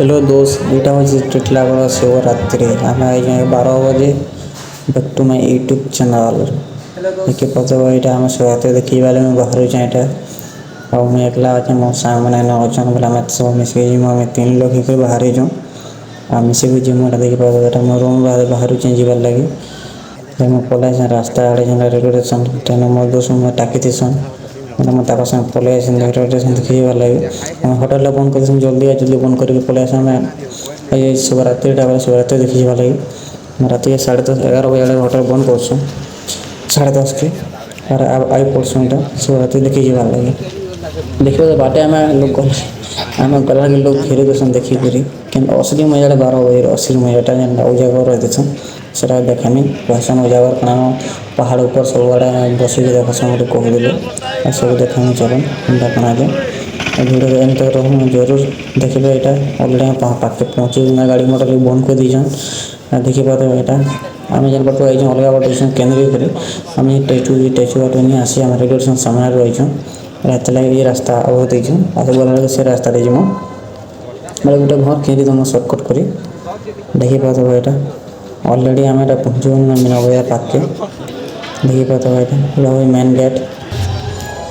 Hello दोस्त, इटा हूँ टिटलागढ़ शिवरात्रि आम आई 12 बजे back to my YouTube channel देखिए पता यहाँ आम शिवरात्रि देखी बारे में बाहर यहाँ और मुझे एकला अच्छे मो सांग मैंने अच्छा बोला मैं सब मिसिक आम 3 लोग ही बाहर जाऊँ आ मिसिक जिमू देखी पाता मो रूम बाहर जीवार लगे मुझे पलाई रास्ता आड़े रेलवे स्टेशन तेना मो दोस्त मैं टाकी मैंने मैं संग पलि देखी लगे होटेल बंद कर जल्दी बंद करके पलि शिवरात्रि शिवरात्रि देखी लगे रात 10:30 बजे होटेल बंद कर 10:30 के और आई पड़सू यहाँ शिवरात्रि देखी लगे देखिए बाटे आम लोग आम गला के लोग फेरी देसन देखी कि असली मजा 12 बजे असली मजाटा जेन उजागर रही देसन से देखानी कहसन उजागर कण पहाड़ ऊपर सब आड़े बसिक देखसन कहते सब देखानी चलन एंता कणाले भिडियो एम तक रहूँ जरूर देखिए यहाँ अलरेडी पाखे पहुँचे गाड़ी मोटर भी बंद कर दीजन देखी पाते यहाँ आम जेन बाटू आई अलग बाटे केन्द्रीय कर आम टेचू बाटे नहीं आसी आम रेलवे स्टेशन सामने रहीचु रात लगे ये रास्ता आगे देचु आज गला से रास्ता जीमु मतलब गोटे भर केन्द्री तुम सर्टकट कर देखी पाते यहाँ अलरेडी आम पहुँचू मीना बजार पाखे देखी पाते यहाँ मेन गेट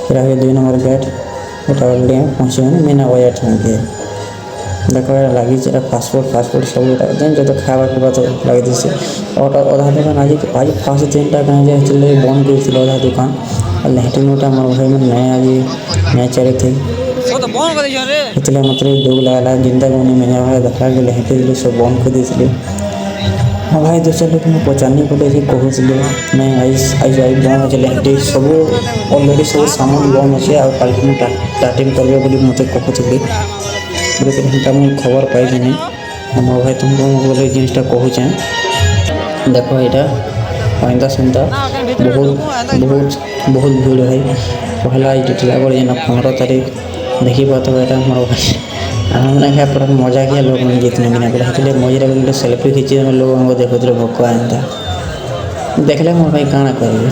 फिर 2 नंबर गेट यहाँ अलरेडी पहुँचे मीना बजार ठंडी देख लगी फास्टफुड सब जो खावा पीवा तो लगी और अधा दुकान आज आज फास्ट 3टा कहीं चले बंद कर अधा दुकान लैट्रिन उठा मोर भाई मैंने नया आज नया चले थे इसलिए मतलब डूब लगा जिंदा बनी मैंने भाई देखा कि लैट्रिन सब बंद कर दी हाँ भाई 2-4 लोग मैं पचानी पड़े कहूँ मैं आई बंद अच्छे लैट्रिन सब अलरेडी सब सामान बंद अच्छे आल्टी टाटिंग करेंगे बोली मत कहूली लेकिन मुझे खबर पाई नहीं मो भाई तुमको बोले जिनटा कहूचे देख यहाँ एंता सेंता बहुत बहुत बहुत भीड़ है पहला टिटलागढ़ जेना 15 तारीख देखी पाते यहाँ मोर भाई मैंने क्या पूरा मजा किया लोग मैंने जितने भी नहीं मजा बोले सेल्फी खींची लोग देखते भोक एंता देखले मोर भाई काଣା करेंगे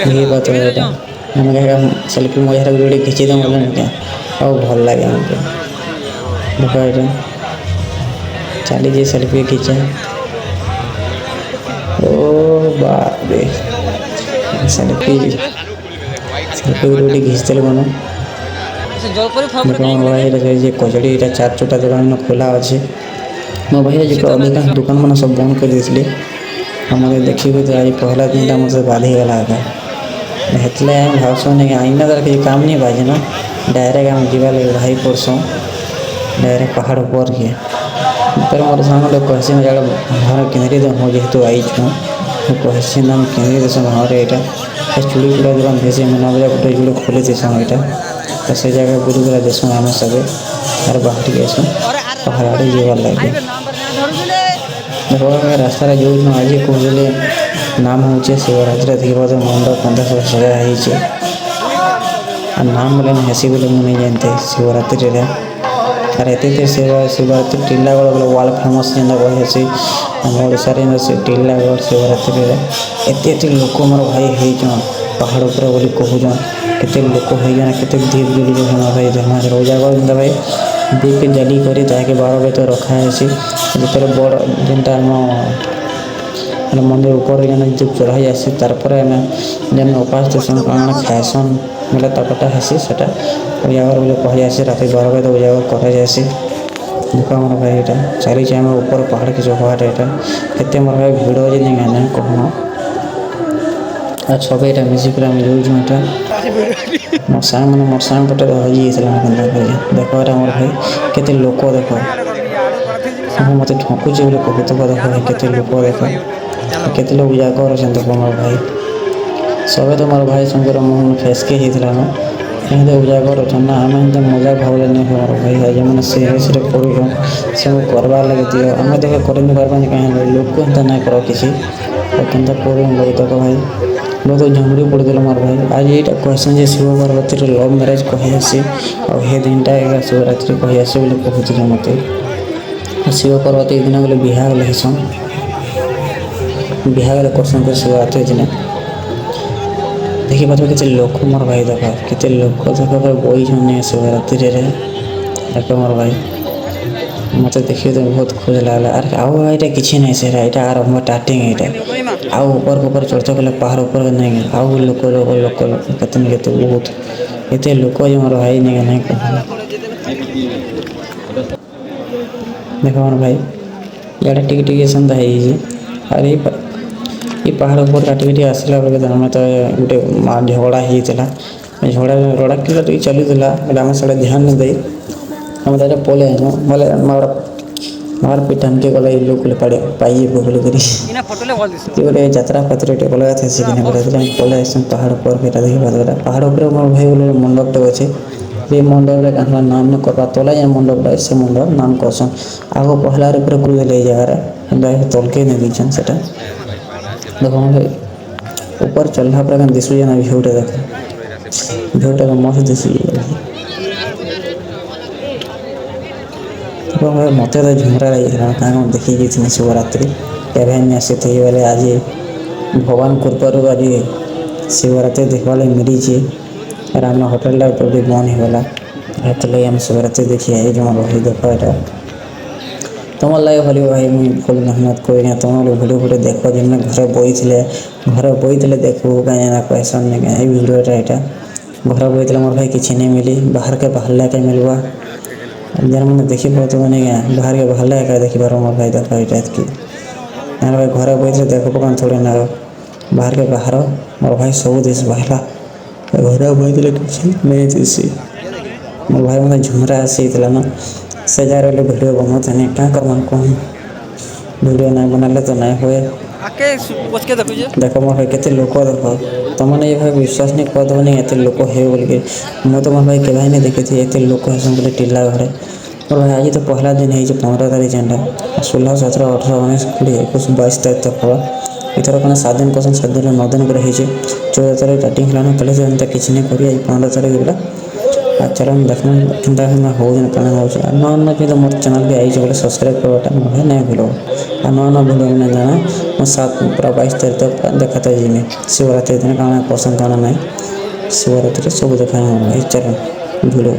देखी पाते यहाँ हमें क्या सेल्फी मजा वीडियो खींची दें बोले क्या और भल लगे हमको देखो ये चली जी सेल्फी खींचा ओ बारे सेल्फी वीडियो खींचते बनो भाई कचड़ी यहाँ 4-5टा दुकान खोला अच्छे मो भाई अधिकांश दुकान मैंने सब बंद कर दी हमारे देखी आज पहला दिन मतलब बाधी गला हेतले भावसो नहीं आईना तरह किसी काम नहीं बाजे ना डायरेक्ट आम जीवा लगे भाई पड़सों डायरेक्ट पहाड़ ऊपर के पर मोर सामने लोग कहसी मैं जगह घर केन्द्रीय हो जेहतु आई कहसी नाम केन्द्रीय देश घर यहाँ चूड़ी चूड़ा दुकान देसी मीना बजा गोटे जोड़े खोली देस यहाँ तो से जगह बुरी बुरा देश आम सब और बाहर गए पहाड़ जीवार लगे देखो रास्तार जो आज कहले नाम हूँ शिवरात्रि देखिए मंडप पंदा सब सजा और नाम बोले हेसी बोले मुझे नहीं जानते शिवरात्रि और एते शिवरात्रि टिटलागढ़ बोले वर्ल्ड फेमस जेना कहे आम ओडार से टिटलागढ़ शिवरात्रि एते लोक मोर भाई होन पहाड़ उपर बोली कहून केते लोक होना केते धीरे धीरे होना भाई धर्मा उजागर जेनता भाई दीप जली कर 12 बजे तो रखाई जो बड़ जेनटा मंदिर ऊपर जो चढ़ाई आसी तारपर जेन उपास देसन कण खाएसन बोले तपटा हेसी से उजागर बोले कही आसी रात 12 बजे तो उजागर कर जासी देख मोर भाई यहाँ चली ऊपर पहाड़ के चौपाट यहाँ केते मोर भाई भिड़ हो जाए कहूँ आज सब यहाँ मिसिक जो मोर सांग पटे हजी देख मोर भाई केते लोक देख मत ठकुचे बोले कहते देख केते लोक देख केते लोग उजागर देख मोर भाई सबे तो मोर भाई संगे मुँह फेसके होता ना कहीं उजागर अच्छा ना आम एम मजा भावले नहीं मोर भाई जो मैंने सीरीयस करूँ से करवार लगे दियो आम देख कर नहीं पार्बा कहीं लोग को एंता नहीं कर किसी केन्ता कर लोग तक भाई लोग तो झमरी पड़गल मोर भाई आज ये कहसन शिव पार्वती लव मैरेज कही आसी और ये दिनटा शिवरात्रि कही आसी बोले कहते मत शिव पार्वती दिन बोले बिहा गले हेसन बिहा गले करसन शिवरात्रि दिन देखी पाते के लोक मोर भाई देख के लोक देख बही शिवरात्रि देख मोर भाई मत देखिए तो बहुत खुश लगला। अरे आओ ये किसी नहीं से यहाँ आरंभ स्टार्टिंग ये आओ ऊपर चढ़ते गले पहाड़ ऊपर नहीं आओ लोक लोक लोक लोक केते बहुत एते लोक जो रही नहीं कह देख मन भाई इे टिके सेंता है अरे ये पहाड़ ऊपर काटिक आसला बेले आम तो गोटे झगड़ा होता झगड़ा रड़ा कि चलूला आम से ध्यान नहीं दे आम तो पलि बोले मार पिटान के गला लोक पाइए बोल कर गोटे जात्रा पात्र गलगा था पलि आस पहाड़ पर देखा पहाड़ पर मोर भाई बोले मंडपटे अच्छे ये मंडप का नाम न करवा तला जेन मंडपटा से मंडप नाम कहसन आग पहला पूरा कूद ले जगार तलके नहीं दीछन से देख भाई ऊपर चढ़ला पूरा दिशु ना भ्यूटा देख भ्यूटा मस्त दिशु भाई मत तो झुमरा लगे देखी शिवरात्रि केवें आसी थे बोले आज भगवान कृपारू आज शिवरात्रि देखा मिली और आम होटेल भी बंद होगा ये आम शिवरात्रि देखी आई जो भाई देख यहाँ तुम लगे भले भाई मुझे फुल मेहनत कर तुम भिडियो भिडियो देख जमें घर बही देखू कहीं पैसा नहीं कहीं भिडियोटा यहाँ घर बही मोर भाई किसी नहीं मिली बाहर के बाहर के मिलवा जन मैंने देखी पाते मैंने बाहर के बाहर क्या देखी पार मोर भाई देख यहाँ भाई घर बही देख पकान थोड़े ना बाहर के बाहर मोर भाई सब देश बाहला घर बही किसी नहीं थी मोर भाई मतलब झुमरा आसी ना से जार भिडियो बनाते नहीं क्या कर कौन भिडियो ना बनाले तो नहीं हुए देख मोर भाई केते लोक देख तुमने ये भाई विश्वास नहीं करदेव नहीं एत लोक है बोल के मुझे तो मोर भाई के नहीं देखी थी एत लोक है बोले टिल्ला घरे मोर भाई आज तो पहला दिन है 15 तारीख जेनटा 16 17 18 19 20 21 22 तारीख तक हवा इथर कौन 7 दिन कहसन 7 दिन 9 दिन पर 14 तारीख स्टार्टिंग है कल से किसी नहीं करी 15 तारीख गला आज चलो देखना चिंता हो कण हो नुआ नुआ जो मोर चैनल भी आई बोले सब्सक्राइब करवाटा मोर नहीं भूल आ नुआ नुआ भिडियो मैंने जाना मैं 7 पूरा 22 तारीख तक देखाता जिमी शिवरात्रि दिन काना पसंद काना ना शिवरात्रि सब देखा भाई चलो भिडियो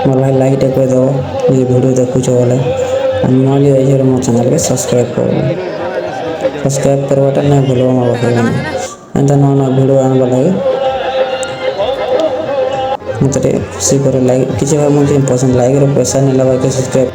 मोर भाई लाइक टे कर दो ये भिडियो देखुच बोले नुआ जो आई मोर चैनल के सब्सक्राइब करवाटा नहीं भूल मोर भाई एंता नुआ नुआ भिडियो आनवा लगे मत खुशी कर लाइक किसी भाई मुझे पसंद लाइक पैसा नहीं लगा के सब्सक्राइब